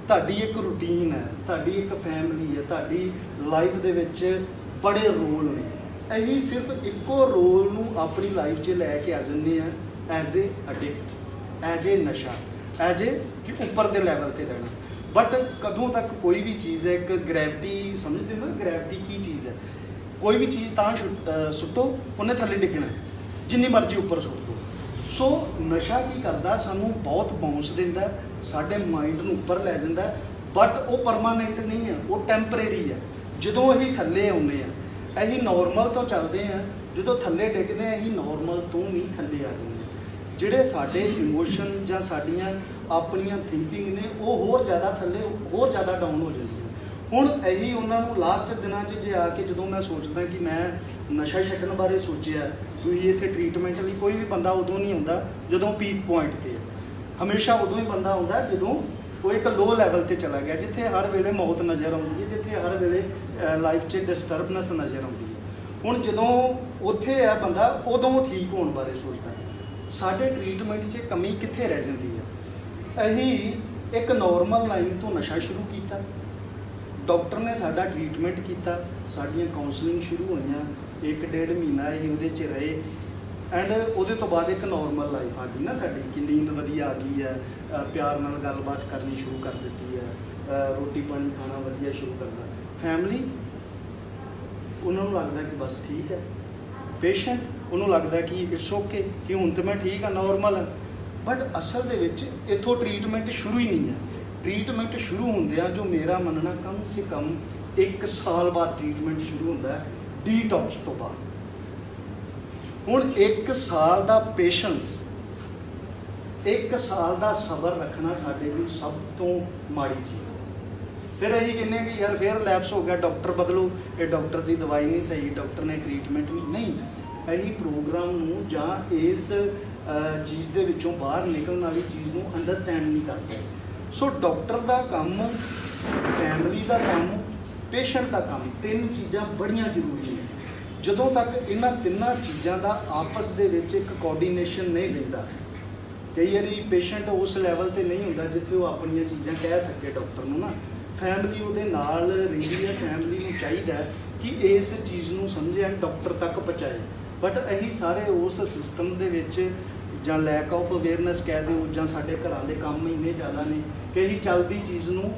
ਤੁਹਾਡੀ ਇੱਕ ਰੂਟੀਨ ਹੈ, ਤੁਹਾਡੀ ਇੱਕ ਫੈਮਿਲੀ ਹੈ, ਤੁਹਾਡੀ ਲਾਈਫ ਦੇ ਵਿੱਚ ਬੜੇ ਰੋਲ ਨੇ। ਅਸੀਂ ਸਿਰਫ ਇੱਕੋ ਰੋਲ ਨੂੰ ਆਪਣੀ ਲਾਈਫ 'ਚ ਲੈ ਕੇ ਆ ਜਾਂਦੇ ਹਾਂ, as a addict, as a ਨਸ਼ਾ, ਐਜ਼ ਏ ਕਿ ਉੱਪਰ ਦੇ ਲੈਵਲ 'ਤੇ ਰਹਿਣਾ। ਬਟ ਕਦੋਂ ਤੱਕ ਕੋਈ ਵੀ ਚੀਜ਼ ਹੈ, ਇੱਕ ਗ੍ਰੈਵਿਟੀ ਸਮਝਦੇ ਹੋ ਨਾ, ਗ੍ਰੈਵਿਟੀ ਕੀ ਚੀਜ਼ ਹੈ? ਕੋਈ ਵੀ ਚੀਜ਼ ਤਾਂ ਸੁੱਟੋ ਉਹਨੇ ਥੱਲੇ ਡਿੱਗਣਾ, ਜਿੰਨੀ ਮਰਜ਼ੀ ਉੱਪਰ ਸੁੱਟ ਦਿਓ। ਸੋ ਨਸ਼ਾ ਕੀ ਕਰਦਾ, ਸਾਨੂੰ ਬਹੁਤ ਬਾਉਂਸ ਦਿੰਦਾ, ਸਾਡੇ ਮਾਈਂਡ ਨੂੰ ਉੱਪਰ ਲੈ ਜਾਂਦਾ, ਬਟ ਉਹ ਪਰਮਾਨੈਂਟ ਨਹੀਂ ਹੈ, ਉਹ ਟੈਂਪਰੇਰੀ ਹੈ। ਜਦੋਂ ਅਸੀਂ ਥੱਲੇ ਆਉਂਦੇ ਹਾਂ, ਅਸੀਂ ਨਾਰਮਲ ਤੋਂ ਚੱਲਦੇ ਹਾਂ, ਜਦੋਂ ਥੱਲੇ ਡਿੱਗਦੇ ਹਾਂ ਅਸੀਂ ਨਾਰਮਲ ਤੋਂ ਵੀ ਥੱਲੇ ਆ ਜਾਂਦੇ ਹਾਂ। ਜਿਹੜੇ ਸਾਡੇ ਇਮੋਸ਼ਨ ਜਾਂ ਸਾਡੀਆਂ ਆਪਣੀਆਂ ਥਿੰਕਿੰਗ ਨੇ ਉਹ ਹੋਰ ਜ਼ਿਆਦਾ ਥੱਲੇ, ਹੋਰ ਜ਼ਿਆਦਾ ਡਾਊਨ ਹੋ ਜਾਂਦੀਆਂ। ਹੁਣ ਇਹੀ ਉਹਨਾਂ ਨੂੰ ਲਾਸਟ ਦਿਨਾਂ 'ਚ ਜੇ ਆ ਕੇ ਜਦੋਂ ਮੈਂ ਸੋਚਦਾ ਕਿ ਮੈਂ ਨਸ਼ਾ ਛੱਡਣ ਬਾਰੇ ਸੋਚਿਆ, ਤੁਸੀਂ ਇੱਥੇ ਟ੍ਰੀਟਮੈਂਟ ਲਈ ਕੋਈ ਵੀ ਬੰਦਾ ਉਦੋਂ ਨਹੀਂ ਆਉਂਦਾ ਜਦੋਂ ਪੀਕ ਪੁਆਇੰਟ 'ਤੇ ਹੈ, ਹਮੇਸ਼ਾ ਉਦੋਂ ਹੀ ਬੰਦਾ ਆਉਂਦਾ ਜਦੋਂ ਉਹ ਇੱਕ ਲੋ ਲੈਵਲ 'ਤੇ ਚਲਾ ਗਿਆ, ਜਿੱਥੇ ਹਰ ਵੇਲੇ ਮੌਤ ਨਜ਼ਰ ਆਉਂਦੀ ਹੈ, ਜਿੱਥੇ ਹਰ ਵੇਲੇ ਲਾਈਫ 'ਚ ਡਿਸਟਰਬਨੈਸ ਨਜ਼ਰ ਆਉਂਦੀ ਹੈ। ਹੁਣ ਜਦੋਂ ਉੱਥੇ ਹੈ ਬੰਦਾ, ਉਦੋਂ ਠੀਕ ਹੋਣ ਬਾਰੇ ਸੋਚਦਾ। ਸਾਡੇ ਟ੍ਰੀਟਮੈਂਟ 'ਚ ਕਮੀ ਕਿੱਥੇ ਰਹਿ ਜਾਂਦੀ ਹੈ? ਅਸੀਂ ਇੱਕ ਨਾਰਮਲ ਲਾਈਨ ਤੋਂ ਨਸ਼ਾ ਸ਼ੁਰੂ ਕੀਤਾ, ਡਾਕਟਰ ਨੇ ਸਾਡਾ ਟ੍ਰੀਟਮੈਂਟ ਕੀਤਾ, ਸਾਡੀਆਂ ਕਾਉਂਸਲਿੰਗ ਸ਼ੁਰੂ ਹੋਈਆਂ, 1-1.5 ਮਹੀਨਾ ਅਸੀਂ ਉਹਦੇ 'ਚ ਰਹੇ, ਐਂਡ ਉਹਦੇ ਤੋਂ ਬਾਅਦ ਇੱਕ ਨਾਰਮਲ ਲਾਈਫ ਆ ਗਈ ਨਾ ਸਾਡੀ, ਕਿ ਨੀਂਦ ਵਧੀਆ ਆ ਗਈ ਹੈ, ਪਿਆਰ ਨਾਲ ਗੱਲਬਾਤ ਕਰਨੀ ਸ਼ੁਰੂ ਕਰ ਦਿੱਤੀ ਹੈ, ਰੋਟੀ ਪਾਣੀ ਖਾਣਾ ਵਧੀਆ ਸ਼ੁਰੂ ਕਰਦਾ। ਫੈਮਿਲੀ ਉਹਨਾਂ ਨੂੰ ਲੱਗਦਾ ਕਿ ਬਸ ਠੀਕ ਹੈ, ਪੇਸ਼ੈਂਟ ਉਹਨੂੰ ਲੱਗਦਾ ਕਿ ਇਟਸ ਓਕੇ, ਕਿ ਹੁਣ ਤਾਂ ਮੈਂ ਠੀਕ ਹਾਂ, ਨਾਰਮਲ ਹਾਂ। ਬਟ ਅਸਲ ਦੇ ਵਿੱਚ ਇੱਥੋਂ ਟ੍ਰੀਟਮੈਂਟ ਸ਼ੁਰੂ ਹੀ ਨਹੀਂ ਹੈ। ਟ੍ਰੀਟਮੈਂਟ ਸ਼ੁਰੂ ਹੁੰਦਿਆਂ ਜੋ ਮੇਰਾ ਮੰਨਣਾ ਕਮ ਸੇ ਕਮ 1 ਸਾਲ ਬਾਅਦ ਟ੍ਰੀਟਮੈਂਟ ਸ਼ੁਰੂ ਹੁੰਦਾ ਹੈ, ਡੀਟੌਕਸ ਤੋਂ ਬਾਅਦ। ਹੁਣ 1 ਸਾਲ ਦਾ ਪੇਸ਼ੈਂਸ, 1 ਸਾਲ ਦਾ ਸਬਰ ਰੱਖਣਾ ਸਾਡੇ ਲਈ ਸਭ ਤੋਂ ਮਾੜੀ ਚੀਜ਼ ਹੈ। ਫਿਰ ਅਸੀਂ ਕਹਿੰਦੇ ਕਿ ਯਾਰ ਫਿਰ ਲੈਪਸ ਹੋ ਗਿਆ, ਡਾਕਟਰ ਬਦਲੋ, ਇਹ ਡਾਕਟਰ ਦੀ ਦਵਾਈ ਨਹੀਂ ਸਹੀ, ਡਾਕਟਰ ਨੇ ਟ੍ਰੀਟਮੈਂਟ ਨਹੀਂ। ਅਸੀਂ ਪ੍ਰੋਗਰਾਮ ਨੂੰ ਜਾਂ ਇਸ ਚੀਜ਼ ਦੇ ਵਿੱਚੋਂ ਬਾਹਰ ਨਿਕਲਣ ਵਾਲੀ ਚੀਜ਼ ਨੂੰ ਅੰਡਰਸਟੈਂਡ ਨਹੀਂ ਕਰਦੇ। ਸੋ ਡਾਕਟਰ ਦਾ ਕੰਮ, ਫੈਮਿਲੀ ਦਾ ਕੰਮ, ਪੇਸ਼ੈਂਟ ਦਾ ਕੰਮ, 3 ਚੀਜ਼ਾਂ ਬੜੀਆਂ ਜ਼ਰੂਰੀ ਨੇ। ਜਦੋਂ ਤੱਕ ਇਹਨਾਂ ਤਿੰਨਾਂ ਚੀਜ਼ਾਂ ਦਾ ਆਪਸ ਦੇ ਵਿੱਚ ਇੱਕ ਕੋਆਰਡੀਨੇਸ਼ਨ ਨਹੀਂ ਰਹਿੰਦਾ, ਕਈ ਵਾਰੀ ਪੇਸ਼ੈਂਟ ਉਸ ਲੈਵਲ 'ਤੇ ਨਹੀਂ ਹੁੰਦਾ ਜਿੱਥੇ ਉਹ ਆਪਣੀਆਂ ਚੀਜ਼ਾਂ ਕਹਿ ਸਕੇ ਡਾਕਟਰ ਨੂੰ ਨਾ, ਫੈਮਿਲੀ ਉਹਦੇ ਨਾਲ ਰਹਿੰਦੀ ਹੈ, ਫੈਮਿਲੀ ਨੂੰ ਚਾਹੀਦਾ ਕਿ ਇਸ ਚੀਜ਼ ਨੂੰ ਸਮਝੇ ਐਂਡ ਡਾਕਟਰ ਤੱਕ ਪਹੁੰਚਾਏ। ਬਟ ਅਸੀਂ ਸਾਰੇ ਉਸ ਸਿਸਟਮ ਦੇ ਵਿੱਚ ਜਾਂ ਲੈਕ ਆਫ ਅਵੇਅਰਨੈਸ ਕਹਿ ਦਿਓ, ਜਾਂ ਸਾਡੇ ਘਰਾਂ ਦੇ ਕੰਮ ਇੰਨੇ ਜ਼ਿਆਦਾ ਨੇ ਕਿ ਅਸੀਂ ਚੱਲਦੀ ਚੀਜ਼ ਨੂੰ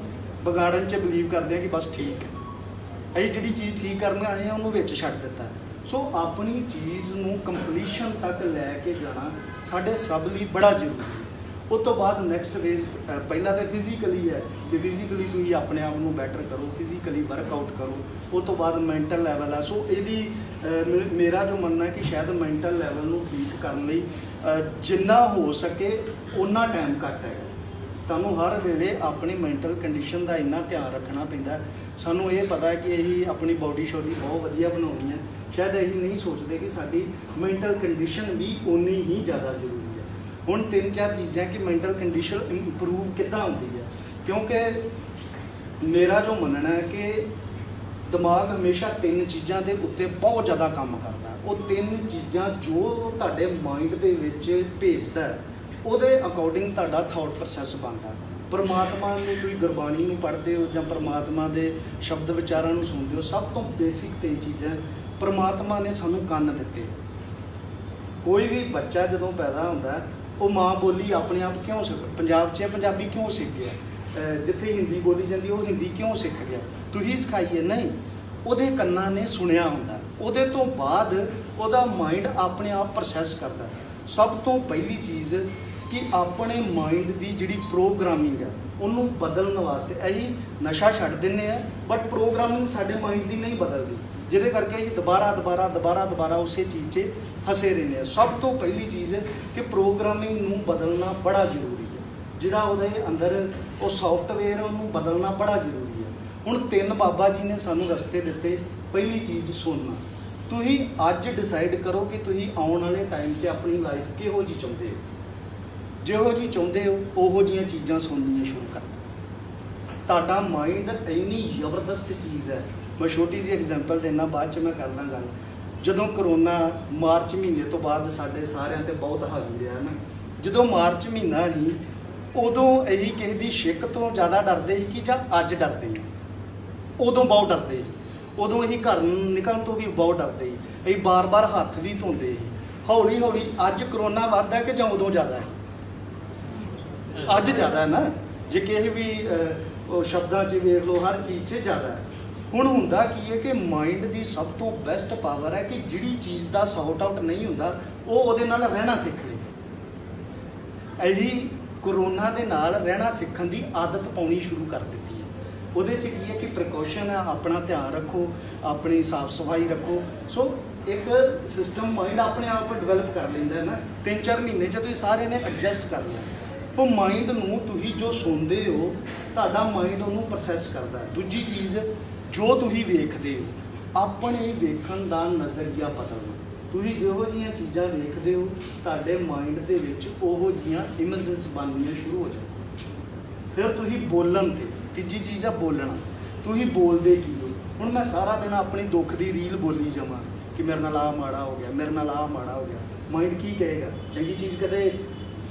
ਵਿਗਾੜਨ 'ਚ ਬਿਲੀਵ ਕਰਦੇ ਹਾਂ ਕਿ ਬਸ ਠੀਕ ਹੈ, ਅਸੀਂ ਜਿਹੜੀ ਚੀਜ਼ ਠੀਕ ਕਰਨ ਆਏ ਹਾਂ ਉਹਨੂੰ ਵਿੱਚ ਛੱਡ ਦਿੱਤਾ। ਸੋ ਆਪਣੀ ਚੀਜ਼ ਨੂੰ ਕੰਪਲੀਸ਼ਨ ਤੱਕ ਲੈ ਕੇ ਜਾਣਾ ਸਾਡੇ ਸਭ ਲਈ ਬੜਾ ਜ਼ਰੂਰੀ ਹੈ। ਉਸ ਤੋਂ ਬਾਅਦ ਨੈਕਸਟ ਫੇਜ਼, ਪਹਿਲਾਂ ਤਾਂ ਫਿਜ਼ੀਕਲੀ ਹੈ ਕਿ ਫਿਜ਼ੀਕਲੀ ਤੁਸੀਂ ਆਪਣੇ ਆਪ ਨੂੰ ਬੈਟਰ ਕਰੋ, ਫਿਜ਼ੀਕਲੀ ਵਰਕਆਊਟ ਕਰੋ। ਉਸ ਤੋਂ ਬਾਅਦ ਮੈਂਟਲ ਲੈਵਲ ਹੈ। ਸੋ ਇਹਦੀ ਮੇਰਾ ਜੋ ਮੰਨਣਾ ਹੈ ਕਿ ਸ਼ਾਇਦ ਮੈਂਟਲ ਲੈਵਲ ਨੂੰ ਠੀਕ ਕਰਨ ਲਈ ਜਿੰਨਾ ਹੋ ਸਕੇ ਓਨਾ ਟਾਈਮ ਘੱਟ ਹੈ। ਤੁਹਾਨੂੰ ਹਰ ਵੇਲੇ ਆਪਣੀ ਮੈਂਟਲ ਕੰਡੀਸ਼ਨ ਦਾ ਇੰਨਾ ਧਿਆਨ ਰੱਖਣਾ ਪੈਂਦਾ। ਸਾਨੂੰ ਇਹ ਪਤਾ ਹੈ ਕਿ ਅਸੀਂ ਆਪਣੀ ਬਾਡੀ ਸ਼ੋਡੀ ਬਹੁਤ ਵਧੀਆ ਬਣਾਉਣੀ ਹੈ, ਸ਼ਾਇਦ ਅਸੀਂ ਨਹੀਂ ਸੋਚਦੇ ਕਿ ਸਾਡੀ ਮੈਂਟਲ ਕੰਡੀਸ਼ਨ ਵੀ ਓਨੀ ਹੀ ਜ਼ਿਆਦਾ ਜ਼ਰੂਰੀ ਹੈ। ਹੁਣ 3-4 ਚੀਜ਼ਾਂ ਕਿ ਮੈਂਟਲ ਕੰਡੀਸ਼ਨ ਇੰਪਰੂਵ ਕਿੱਦਾਂ ਹੁੰਦੀ ਹੈ, ਕਿਉਂਕਿ ਮੇਰਾ ਜੋ ਮੰਨਣਾ ਹੈ ਕਿ ਦਿਮਾਗ ਹਮੇਸ਼ਾ 3 ਚੀਜ਼ਾਂ ਦੇ ਉੱਤੇ ਬਹੁਤ ਜ਼ਿਆਦਾ ਕੰਮ ਕਰਦਾ। ਉਹ 3 ਚੀਜ਼ਾਂ ਜੋ ਤੁਹਾਡੇ ਮਾਈਂਡ ਦੇ ਵਿੱਚ ਭੇਜਦਾ, ਉਹਦੇ ਅਕੋਰਡਿੰਗ ਤੁਹਾਡਾ ਥਾਟ ਪ੍ਰੋਸੈਸ ਬਣਦਾ। ਪਰਮਾਤਮਾ ਨੂੰ ਤੁਸੀਂ ਗੁਰਬਾਣੀ ਨੂੰ ਪੜ੍ਹਦੇ ਹੋ ਜਾਂ ਪਰਮਾਤਮਾ ਦੇ ਸ਼ਬਦ ਵਿਚਾਰਾਂ ਨੂੰ ਸੁਣਦੇ ਹੋ, ਸਭ ਤੋਂ ਬੇਸਿਕ 3 ਚੀਜ਼ਾਂ। ਪਰਮਾਤਮਾ ਨੇ ਸਾਨੂੰ ਕੰਨ ਦਿੱਤੇ। ਕੋਈ ਵੀ ਬੱਚਾ ਜਦੋਂ ਪੈਦਾ ਹੁੰਦਾ ਉਹ ਮਾਂ ਬੋਲੀ ਆਪਣੇ ਆਪ ਕਿਉਂ ਪੰਜਾਬ 'ਚ ਪੰਜਾਬੀ ਕਿਉਂ ਸਿੱਖ ਗਿਆ, ਜਿੱਥੇ ਹਿੰਦੀ ਬੋਲੀ ਜਾਂਦੀ ਉਹ ਹਿੰਦੀ ਕਿਉਂ ਸਿੱਖ ਗਿਆ? ਤੁਸੀਂ ਸਿਖਾਈ ਹੈ? ਨਹੀਂ, ਉਹਦੇ ਕੰਨਾਂ ਨੇ ਸੁਣਿਆ ਹੁੰਦਾ। ਉਹਦੇ ਤੋਂ ਬਾਅਦ ਉਹਦਾ ਮਾਈਂਡ ਆਪਣੇ ਆਪ ਪ੍ਰੋਸੈਸ ਕਰਦਾ। ਸਭ ਤੋਂ ਪਹਿਲੀ ਚੀਜ਼ ਕਿ ਆਪਣੇ ਮਾਈਂਡ ਦੀ ਜਿਹੜੀ ਪ੍ਰੋਗਰਾਮਿੰਗ ਹੈ ਉਹਨੂੰ ਬਦਲਣ ਵਾਸਤੇ ਅਸੀਂ ਨਸ਼ਾ ਛੱਡ ਦਿੰਦੇ ਹਾਂ, ਬਟ ਪ੍ਰੋਗਰਾਮਿੰਗ ਸਾਡੇ ਮਾਈਂਡ ਦੀ ਨਹੀਂ ਬਦਲਦੀ, ਜਿਹਦੇ ਕਰਕੇ ਅਸੀਂ ਦੁਬਾਰਾ ਉਸੇ ਚੀਜ਼ 'ਚ ਫਸੇ ਰਹਿੰਦੇ ਹਾਂ। ਸਭ ਤੋਂ ਪਹਿਲੀ ਚੀਜ਼ ਕਿ ਪ੍ਰੋਗਰਾਮਿੰਗ ਨੂੰ ਬਦਲਣਾ ਬੜਾ ਜ਼ਰੂਰੀ ਹੈ। ਜਿਹੜਾ ਉਹਦੇ ਅੰਦਰ ਉਹ ਸੌਫਟਵੇਅਰ ਉਹਨੂੰ ਬਦਲਣਾ ਬੜਾ ਜ਼ਰੂਰੀ ਹੈ। ਹੁਣ 3 ਬਾਬਾ ਜੀ ਨੇ ਸਾਨੂੰ ਰਸਤੇ ਦਿੱਤੇ। ਪਹਿਲੀ ਚੀਜ਼ ਸੁਣਨਾ, ਤੁਸੀਂ ਅੱਜ ਡਿਸਾਈਡ ਕਰੋ ਕਿ ਤੁਸੀਂ ਆਉਣ ਵਾਲੇ ਟਾਈਮ 'ਚ ਆਪਣੀ ਲਾਈਫ ਕਿਹੋ ਜਿਹੀ ਚਾਹੁੰਦੇ ਹੋ। ਜਿਹੋ ਜਿਹੀ ਚਾਹੁੰਦੇ ਹੋ ਉਹੋ ਜਿਹੀਆਂ ਚੀਜ਼ਾਂ ਸੁਣਨੀਆਂ ਸ਼ੁਰੂ ਕਰ ਦਿਓ। ਤੁਹਾਡਾ ਮਾਈਂਡ ਇੰਨੀ ਜ਼ਬਰਦਸਤ ਚੀਜ਼ ਹੈ। ਮੈਂ ਛੋਟੀ ਜਿਹੀ ਐਗਜ਼ਾਮਪਲ ਦੇਣਾ, ਬਾਅਦ 'ਚ ਮੈਂ ਕਰਦਾ ਗੱਲ। ਜਦੋਂ ਕਰੋਨਾ ਮਾਰਚ ਮਹੀਨੇ ਤੋਂ ਬਾਅਦ ਸਾਡੇ ਸਾਰਿਆਂ 'ਤੇ ਬਹੁਤ ਹਾਵੀ ਰਿਹਾ ਨਾ, ਜਦੋਂ ਮਾਰਚ ਮਹੀਨਾ ਸੀ ਉਦੋਂ ਇਹੀ ਕਿਸੇ ਦੀ ਛਿੱਕ ਤੋਂ ਜ਼ਿਆਦਾ ਡਰਦੇ ਸੀ ਕਿ ਜਾਂ ਅੱਜ ਡਰਦੇ ਸੀ। ਉਦੋਂ ਬਹੁਤ ਡਰਦੇ ਸੀ। ਉਦੋਂ ਅਸੀਂ ਘਰ ਨਿਕਲਣ ਤੋਂ ਵੀ ਬਹੁਤ ਡਰਦੇ ਸੀ। ਅਸੀਂ ਬਾਰ-ਬਾਰ ਹੱਥ ਵੀ ਧੋਂਦੇ ਸੀ। ਹੌਲੀ ਹੌਲੀ ਅੱਜ ਕਰੋਨਾ ਵੱਧਦਾ ਕਿ ਜਾਂ ਉਦੋਂ ਜ਼ਿਆਦਾ ਹੈ? ਅੱਜ ਜ਼ਿਆਦਾ ਹੈ ਨਾ। ਜੇ ਕਿਸੇ ਵੀ ਸ਼ਬਦਾਂ 'ਚ ਵੇਖ ਲਓ, ਹਰ ਚੀਜ਼ 'ਚ ਜ਼ਿਆਦਾ ਹੈ। ਹੁਣ ਹੁੰਦਾ ਕੀ ਹੈ ਕਿ ਮਾਈਂਡ ਦੀ ਸਭ ਤੋਂ ਬੈਸਟ ਪਾਵਰ ਹੈ ਕਿ ਜਿਹੜੀ ਚੀਜ਼ ਦਾ ਸੌਟ ਆਊਟ ਨਹੀਂ ਹੁੰਦਾ ਉਹ ਉਹਦੇ ਨਾਲ ਰਹਿਣਾ ਸਿੱਖ ਲਏ। ਇਹੀ ਕਰੋਨਾ ਦੇ ਨਾਲ ਰਹਿਣਾ ਸਿੱਖਣ ਦੀ ਆਦਤ ਪਾਉਣੀ ਸ਼ੁਰੂ ਕਰ ਦਿੱਤੀ ਹੈ। ਉਹਦੇ 'ਚ ਕੀ ਹੈ ਕਿ ਪ੍ਰੀਕਾਸ਼ਨ ਹੈ, ਆਪਣਾ ਧਿਆਨ ਰੱਖੋ, ਆਪਣੀ ਸਾਫ਼ ਸਫਾਈ ਰੱਖੋ। ਸੋ ਇੱਕ ਸਿਸਟਮ ਮਾਈਂਡ ਆਪਣੇ ਆਪ ਡਿਵੈਲਪ ਕਰ ਲੈਂਦਾ ਹੈ ਨਾ। 3-4 ਮਹੀਨੇ 'ਚ ਤੁਸੀਂ ਸਾਰੇ ਨੇ ਐਡਜਸਟ ਕਰ ਲਿਆ। ਉਹ ਮਾਈਂਡ ਨੂੰ ਤੁਸੀਂ ਜੋ ਸੁਣਦੇ ਹੋ ਤੁਹਾਡਾ ਮਾਈਂਡ ਉਹਨੂੰ ਪ੍ਰੋਸੈਸ ਕਰਦਾ। ਦੂਜੀ ਚੀਜ਼, ਜੋ ਤੁਸੀਂ ਵੇਖਦੇ ਹੋ ਆਪਣੇ ਵੇਖਣ ਦਾ ਨਜ਼ਰੀਆ ਬਦਲਣਾ। ਤੁਸੀਂ ਜਿਹੋ ਜਿਹੀਆਂ ਚੀਜ਼ਾਂ ਵੇਖਦੇ ਹੋ ਤੁਹਾਡੇ ਮਾਈਂਡ ਦੇ ਵਿੱਚ ਉਹੋ ਜਿਹੀਆਂ ਇਮੇਜਸ ਬਣਨੀਆਂ ਸ਼ੁਰੂ ਹੋ ਜਾਂਦੀਆਂ। ਫਿਰ ਤੁਸੀਂ ਬੋਲਣ 'ਤੇ, ਤੀਜੀ ਚੀਜ਼ ਆ ਬੋਲਣਾ। ਤੁਸੀਂ ਬੋਲਦੇ ਕੀ ਹੋ? ਹੁਣ ਮੈਂ ਸਾਰਾ ਦਿਨ ਆਪਣੀ ਦੁੱਖ ਦੀ ਰੀਲ ਬੋਲੀ ਜਾਵਾਂ ਕਿ ਮੇਰੇ ਨਾਲ ਆਹ ਮਾੜਾ ਹੋ ਗਿਆ, ਮੇਰੇ ਨਾਲ ਆਹ ਮਾੜਾ ਹੋ ਗਿਆ, ਮਾਈਂਡ ਕੀ ਕਹੇਗਾ? ਚੰਗੀ ਚੀਜ਼ ਕਦੇ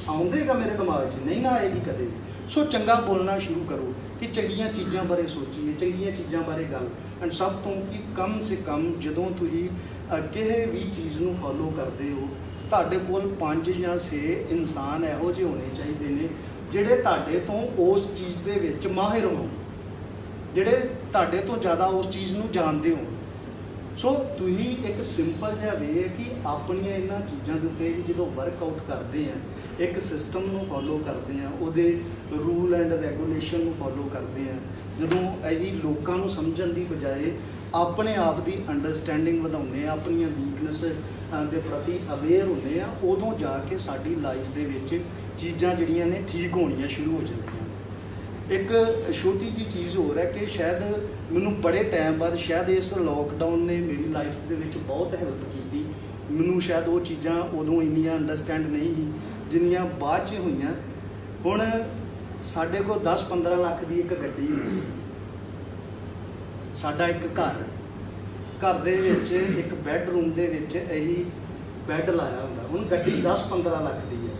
ਆਉਂਦੇਗਾ ਮੇਰੇ ਦਿਮਾਗ 'ਚ? ਨਹੀਂ ਨਾ ਆਏਗੀ ਕਦੇ। ਸੋ ਚੰਗਾ ਬੋਲਣਾ ਸ਼ੁਰੂ ਕਰੋ ਕਿ ਚੰਗੀਆਂ ਚੀਜ਼ਾਂ ਬਾਰੇ ਸੋਚੀਏ, ਚੰਗੀਆਂ ਚੀਜ਼ਾਂ ਬਾਰੇ ਗੱਲ। ਐਂਡ ਸਭ ਤੋਂ ਕਿ ਕਮ ਸੇ ਕਮ ਜਦੋਂ ਤੁਸੀਂ ਕਿਸੇ ਵੀ ਚੀਜ਼ ਨੂੰ ਫੋਲੋ ਕਰਦੇ ਹੋ ਤੁਹਾਡੇ ਕੋਲ 5 ਜਾਂ 6 ਇਨਸਾਨ ਇਹੋ ਜਿਹੇ ਹੋਣੇ ਚਾਹੀਦੇ ਨੇ ਜਿਹੜੇ ਤੁਹਾਡੇ ਤੋਂ ਉਸ ਚੀਜ਼ ਦੇ ਵਿੱਚ ਮਾਹਿਰ ਹੋਣ, ਜਿਹੜੇ ਤੁਹਾਡੇ ਤੋਂ ਜ਼ਿਆਦਾ ਉਸ ਚੀਜ਼ ਨੂੰ ਜਾਣਦੇ ਹੋ। ਸੋ ਤੁਸੀਂ ਇੱਕ ਸਿੰਪਲ ਜਿਹਾ ਵੇ ਹੈ ਕਿ ਆਪਣੀਆਂ ਇਹਨਾਂ ਚੀਜ਼ਾਂ ਦੇ ਉੱਤੇ ਜਦੋਂ ਵਰਕਆਊਟ ਕਰਦੇ ਆ, ਇੱਕ ਸਿਸਟਮ ਨੂੰ ਫੋਲੋ ਕਰਦੇ ਆ, ਉਹਦੇ ਰੂਲ ਐਂਡ ਰੈਗੂਲੇਸ਼ਨ ਨੂੰ ਫੋਲੋ ਕਰਦੇ ਆ, ਜਦੋਂ ਇਹੀ ਲੋਕਾਂ ਨੂੰ ਸਮਝਣ ਦੀ ਬਜਾਏ ਆਪਣੇ ਆਪ ਦੀ ਅੰਡਰਸਟੈਂਡਿੰਗ ਵਧਾਉਂਦੇ ਆ, ਆਪਣੀਆਂ ਵੀਕਨੈਸ ਦੇ ਪ੍ਰਤੀ ਅਵੇਅਰ ਹੁੰਦੇ ਆ, ਉਦੋਂ ਜਾ ਕੇ ਸਾਡੀ ਲਾਈਫ ਦੇ ਵਿੱਚ ਚੀਜ਼ਾਂ ਜਿਹੜੀਆਂ ਨੇ ਠੀਕ ਹੋਣੀਆਂ ਸ਼ੁਰੂ ਹੋ ਜਾਂਦੀਆਂ। ਇੱਕ ਛੋਟੀ ਜਿਹੀ ਚੀਜ਼ ਹੋਰ ਹੈ ਕਿ ਸ਼ਾਇਦ ਮੈਨੂੰ ਬੜੇ ਟਾਈਮ ਬਾਅਦ ਸ਼ਾਇਦ ਇਸ ਲੋਕਡਾਊਨ ਨੇ ਮੇਰੀ ਲਾਈਫ ਦੇ ਵਿੱਚ ਬਹੁਤ ਹੈਲਪ ਕੀਤੀ। ਮੈਨੂੰ ਸ਼ਾਇਦ ਉਹ ਚੀਜ਼ਾਂ ਉਦੋਂ ਇੰਨੀਆਂ ਅੰਡਰਸਟੈਂਡ ਨਹੀਂ ਸੀ ਜਿੰਨੀਆਂ ਬਾਅਦ 'ਚ ਹੋਈਆਂ। ਹੁਣ ਸਾਡੇ ਕੋਲ 10-15 ਲੱਖ ਦੀ ਇੱਕ ਗੱਡੀ ਹੁੰਦੀ, ਸਾਡਾ ਇੱਕ ਘਰ ਦੇ ਵਿੱਚ ਇੱਕ ਬੈੱਡਰੂਮ ਦੇ ਵਿੱਚ ਇਹੀ ਬੈੱਡ ਲਾਇਆ ਹੁੰਦਾ। ਹੁਣ ਗੱਡੀ 10-15 ਲੱਖ ਦੀ ਹੈ,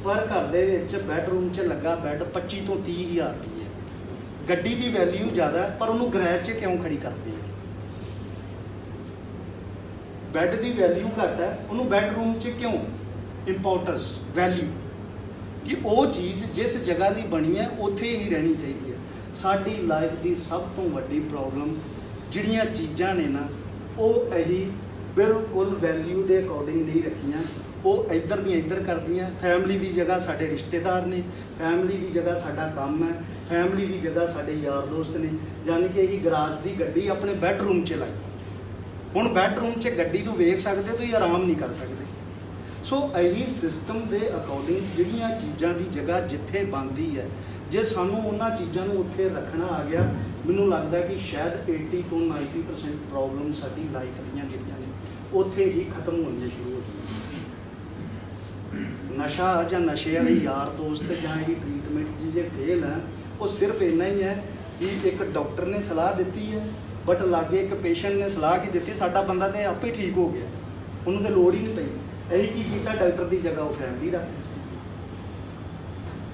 ਪਰ ਘਰ ਦੇ ਵਿੱਚ ਬੈੱਡਰੂਮ 'ਚ ਲੱਗਾ ਬੈੱਡ 25 ਤੋਂ 30 ਹਜ਼ਾਰ ਦੀ ਹੈ। ਗੱਡੀ ਦੀ ਵੈਲਿਊ ਜ਼ਿਆਦਾ ਪਰ ਉਹਨੂੰ ਗਰੈਜ 'ਚ ਕਿਉਂ ਖੜੀ ਕਰਦੀ ਹੈ? ਬੈੱਡ ਦੀ ਵੈਲਿਊ ਘੱਟ ਹੈ, ਉਹਨੂੰ ਬੈੱਡਰੂਮ 'ਚ ਕਿਉਂ ਇੰਪੋਰਟੈਂਸ ਵੈਲਿਊ? ਕਿ ਉਹ ਚੀਜ਼ ਜਿਸ ਜਗ੍ਹਾ ਲਈ ਬਣੀ ਹੈ ਉੱਥੇ ਹੀ ਰਹਿਣੀ ਚਾਹੀਦੀ ਹੈ। ਸਾਡੀ ਲਾਈਫ ਦੀ ਸਭ ਤੋਂ ਵੱਡੀ ਪ੍ਰੋਬਲਮ ਜਿਹੜੀਆਂ ਚੀਜ਼ਾਂ ਨੇ ਨਾ ਉਹ ਇਹੀ ਬਿਲਕੁਲ ਵੈਲਿਊ ਦੇ ਅਕੋਰਡਿੰਗ ਨਹੀਂ ਰੱਖੀਆਂ, ਉਹ ਇੱਧਰ ਦੀਆਂ ਇੱਧਰ ਕਰਦੀਆਂ। ਫੈਮਿਲੀ ਦੀ ਜਗ੍ਹਾ ਸਾਡੇ ਰਿਸ਼ਤੇਦਾਰ ਨੇ, ਫੈਮਿਲੀ ਦੀ ਜਗ੍ਹਾ ਸਾਡਾ ਕੰਮ ਹੈ, ਫੈਮਿਲੀ ਦੀ ਜਗ੍ਹਾ ਸਾਡੇ ਯਾਰ ਦੋਸਤ ਨੇ। ਯਾਨੀ ਕਿ ਇਹੀ ਗਰਾਜ ਦੀ ਗੱਡੀ ਆਪਣੇ ਬੈੱਡਰੂਮ 'ਚ ਲਾਈ। ਹੁਣ ਬੈੱਡਰੂਮ 'ਚ ਗੱਡੀ ਨੂੰ ਵੇਖ ਸਕਦੇ, ਤੁਸੀਂ ਆਰਾਮ ਨਹੀਂ ਕਰ ਸਕਦੇ। ਸੋ ਇਹੀ ਸਿਸਟਮ ਦੇ ਅਕੋਰਡਿੰਗ ਜਿਹੜੀਆਂ ਚੀਜ਼ਾਂ ਦੀ ਜਗ੍ਹਾ ਜਿੱਥੇ ਬਣਦੀ ਹੈ, ਜੇ ਸਾਨੂੰ ਉਹਨਾਂ ਚੀਜ਼ਾਂ ਨੂੰ ਉੱਥੇ ਰੱਖਣਾ ਆ ਗਿਆ, ਮੈਨੂੰ ਲੱਗਦਾ ਕਿ ਸ਼ਾਇਦ 80 ਤੋਂ 90% ਪ੍ਰੋਬਲਮ ਸਾਡੀ ਲਾਈਫ ਦੀਆਂ ਜਿਹੜੀਆਂ ਨੇ ਉੱਥੇ ਹੀ ਖਤਮ ਹੋਣੀਆਂ ਸ਼ੁਰੂ ਹੋ ਜਾਂਦੀਆਂ। ਨਸ਼ਾ ਜਾਂ ਨਸ਼ੇ ਵਾਲੇ ਯਾਰ ਦੋਸਤ ਜਾਂ ਇਹਦੀ ਟ੍ਰੀਟਮੈਂਟ ਜੇ ਫੇਲ ਹੈ, ਉਹ ਸਿਰਫ ਇੰਨਾ ਹੀ ਹੈ ਕਿ ਇੱਕ ਡਾਕਟਰ ਨੇ ਸਲਾਹ ਦਿੱਤੀ ਹੈ, ਬਟ ਲਾਗੇ ਇੱਕ ਪੇਸ਼ੈਂਟ ਨੇ ਸਲਾਹ ਕੀ ਦਿੱਤੀ, ਸਾਡਾ ਬੰਦਾ ਤਾਂ ਆਪੇ ਠੀਕ ਹੋ ਗਿਆ, ਉਹਨੂੰ ਤਾਂ ਲੋੜ ਹੀ ਨਹੀਂ ਪਈ। ਇਹੀ ਕੀ ਕੀਤਾ, ਡਾਕਟਰ ਦੀ ਜਗ੍ਹਾ ਉਹ ਫੈਮਿਲੀ ਰੱਖ ਦਿੱਤੀ।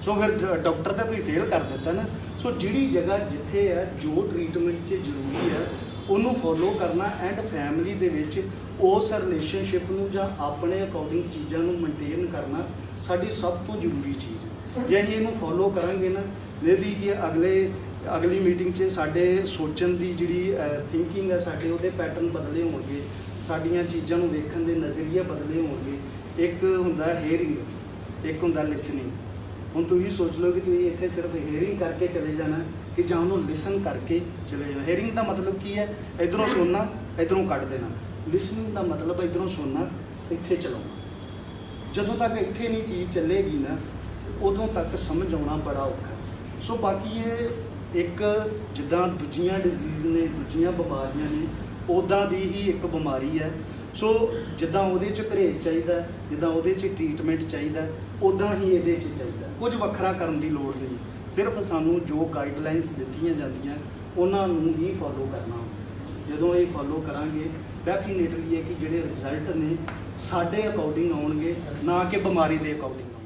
ਸੋ ਫਿਰ ਡਾਕਟਰ ਤਾਂ ਤੁਸੀਂ ਫੇਲ ਕਰ ਦਿੱਤਾ ਨਾ। ਸੋ ਜਿਹੜੀ ਜਗ੍ਹਾ ਜਿੱਥੇ ਹੈ, ਜੋ ਟ੍ਰੀਟਮੈਂਟ 'ਚ ਜ਼ਰੂਰੀ ਹੈ ਉਹਨੂੰ ਫੋਲੋ ਕਰਨਾ, ਐਂਡ ਫੈਮਿਲੀ ਦੇ ਵਿੱਚ ਉਸ ਰਿਲੇਸ਼ਨਸ਼ਿਪ ਨੂੰ ਜਾਂ ਆਪਣੇ ਅਕੋਰਡਿੰਗ ਚੀਜ਼ਾਂ ਨੂੰ ਮੇਨਟੇਨ ਕਰਨਾ ਸਾਡੀ ਸਭ ਤੋਂ ਜ਼ਰੂਰੀ ਚੀਜ਼ ਹੈ। ਜੇ ਅਸੀਂ ਇਹਨੂੰ ਫੋਲੋ ਕਰਾਂਗੇ ਨਾ, ਮੇਬੀ ਕਿ ਅਗਲੀ ਮੀਟਿੰਗ 'ਚ ਸਾਡੇ ਸੋਚਣ ਦੀ ਜਿਹੜੀ ਥਿੰਕਿੰਗ ਹੈ, ਸਾਡੇ ਉਹਦੇ ਪੈਟਰਨ ਬਦਲੇ ਹੋਣਗੇ, ਸਾਡੀਆਂ ਚੀਜ਼ਾਂ ਨੂੰ ਵੇਖਣ ਦੇ ਨਜ਼ਰੀਏ ਬਦਲੇ ਹੋਣਗੇ। ਇੱਕ ਹੁੰਦਾ ਹੀਅਰਿੰਗ, ਇੱਕ ਹੁੰਦਾ ਲਿਸਨਿੰਗ। ਹੁਣ ਤੁਸੀਂ ਸੋਚ ਲਓ ਕਿ ਤੁਸੀਂ ਇੱਥੇ ਸਿਰਫ ਹੀਅਰਿੰਗ ਕਰਕੇ ਚਲੇ ਜਾਣਾ ਕਿ ਜਾਂ ਉਹਨੂੰ ਲਿਸਨ ਕਰਕੇ ਚਲੇ ਜਾਣਾ। ਹੀਅਰਿੰਗ ਦਾ ਮਤਲਬ ਕੀ ਹੈ? ਇੱਧਰੋਂ ਸੁਣਨਾ, ਇੱਧਰੋਂ ਕੱਢ ਦੇਣਾ। ਲਿਸਨਿੰਗ ਦਾ ਮਤਲਬ ਇੱਧਰੋਂ ਸੁਣਨਾ, ਇੱਥੇ ਚਲਾਉਣਾ। ਜਦੋਂ ਤੱਕ ਇੱਥੇ ਨਹੀਂ ਚੀਜ਼ ਚੱਲੇਗੀ ਨਾ, ਉਦੋਂ ਤੱਕ ਸਮਝ ਆਉਣਾ ਬੜਾ ਔਖਾ। ਸੋ ਬਾਕੀ ਇਹ ਇੱਕ ਜਿੱਦਾਂ ਦੂਜੀਆਂ ਡਿਜ਼ੀਜ਼ ਨੇ, ਦੂਜੀਆਂ ਬਿਮਾਰੀਆਂ ਨੇ, ਉੱਦਾਂ ਦੀ ਹੀ ਇੱਕ ਬਿਮਾਰੀ ਹੈ। ਸੋ ਜਿੱਦਾਂ ਉਹਦੇ 'ਚ ਪਰਹੇਜ਼ ਚਾਹੀਦਾ, ਜਿੱਦਾਂ ਉਹਦੇ 'ਚ ਟ੍ਰੀਟਮੈਂਟ ਚਾਹੀਦਾ, ਉੱਦਾਂ ਹੀ ਇਹਦੇ 'ਚ ਚਾਹੀਦਾ। ਕੁਝ ਵੱਖਰਾ ਕਰਨ ਦੀ ਲੋੜ ਨਹੀਂ, ਸਿਰਫ ਸਾਨੂੰ ਜੋ ਗਾਈਡਲਾਈਨਸ ਦਿੱਤੀਆਂ ਜਾਂਦੀਆਂ ਉਹਨਾਂ ਨੂੰ ਹੀ ਫੋਲੋ ਕਰਨਾ। ਜਦੋਂ ਇਹ ਫੋਲੋ ਕਰਾਂਗੇ ਡੈਫੀਨੇਟਲੀ ਇਹ ਕਿ ਜਿਹੜੇ ਰਿਜ਼ਲਟ ਨੇ ਸਾਡੇ ਅਕੋਰਡਿੰਗ ਆਉਣਗੇ, ਨਾ ਕਿ ਬਿਮਾਰੀ ਦੇ ਅਕੋਰਡਿੰਗ ਆਉਣਗੇ।